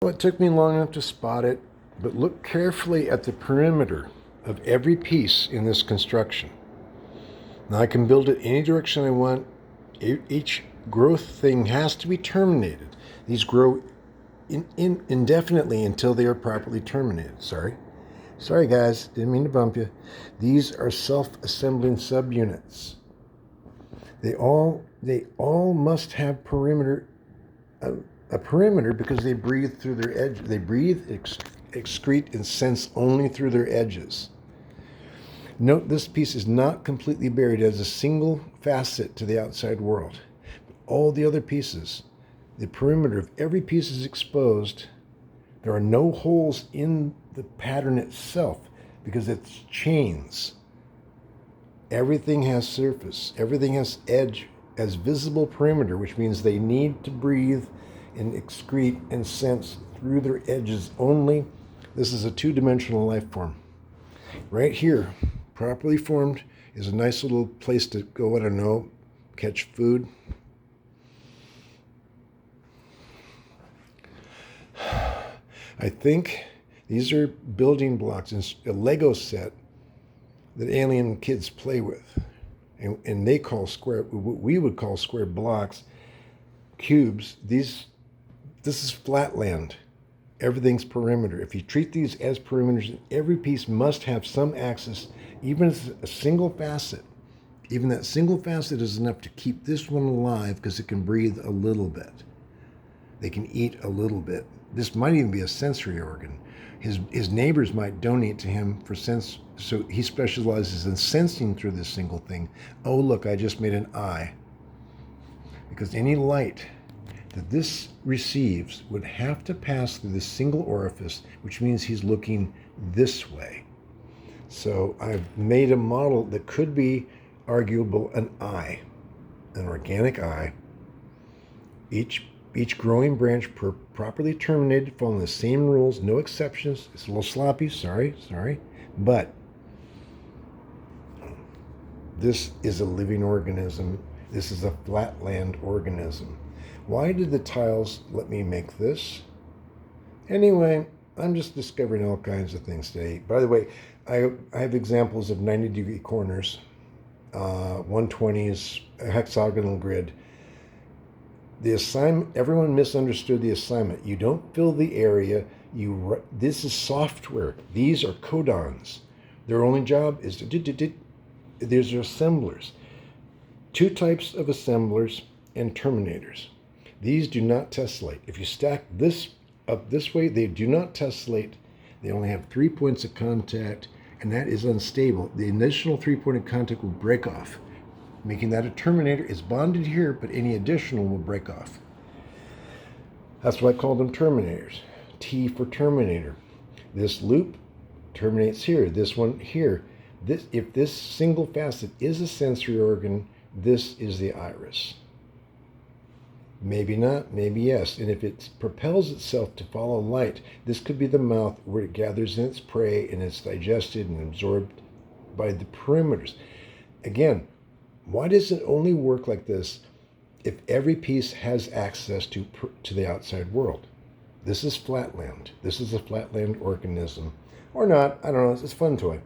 Well, it took me long enough to spot it, but look carefully at the perimeter of every piece in this construction. Now I can build it any direction I want. Each growth thing has to be terminated. These grow indefinitely until they are properly terminated. Sorry guys, didn't mean to bump you. These are self-assembling subunits. They all must have a perimeter because they breathe through their edge. They breathe, excrete, and sense only through their edges. Note this piece is not completely buried as a single facet to the outside world. All the other pieces, the perimeter of every piece is exposed. There are no holes in the pattern itself because it's chains. Everything has surface. Everything has edge as visible perimeter, which means they need to breathe and excrete and sense through their edges only. This is a two-dimensional life form. Right here, properly formed, is a nice little place to go, I don't know, catch food. I think these are building blocks in a Lego set that alien kids play with. And they call square, what we would call square blocks, cubes. This is flatland. Everything's perimeter. If you treat these as perimeters, every piece must have some axis, even as a single facet. Even that single facet is enough to keep this one alive because it can breathe a little bit. They can eat a little bit. This might even be a sensory organ. His neighbors might donate to him for sense, so he specializes in sensing through this single thing. Oh, look, I just made an eye. Because any light that this receives would have to pass through this single orifice, which means he's looking this way. So I've made a model that could be arguable an eye, an organic eye. Each growing branch properly terminated, following the same rules, no exceptions. It's a little sloppy, sorry. But this is a living organism. This is a flatland organism. Why did the tiles let me make this? Anyway, I'm just discovering all kinds of things today. By the way, I have examples of 90-degree corners, 120s, a hexagonal grid. The assignment, everyone misunderstood the assignment. You don't fill the area. This is software. These are codons. Their only job is to there's assemblers. Two types of assemblers and terminators. These do not tessellate. If you stack this up this way, they do not tessellate. They only have 3 points of contact, and that is unstable. The initial 3 point of contact will break off, making that a terminator. Is bonded here, but any additional will break off. That's why I call them terminators. T for terminator. This loop terminates here, this one here. If this single facet is a sensory organ, this is the iris. Maybe not, maybe yes. And if it propels itself to follow light, this could be the mouth where it gathers in its prey and it's digested and absorbed by the perimeters. Again, why does it only work like this if every piece has access to the outside world? This is flatland. This is a flatland organism. Or not, I don't know, it's a fun toy.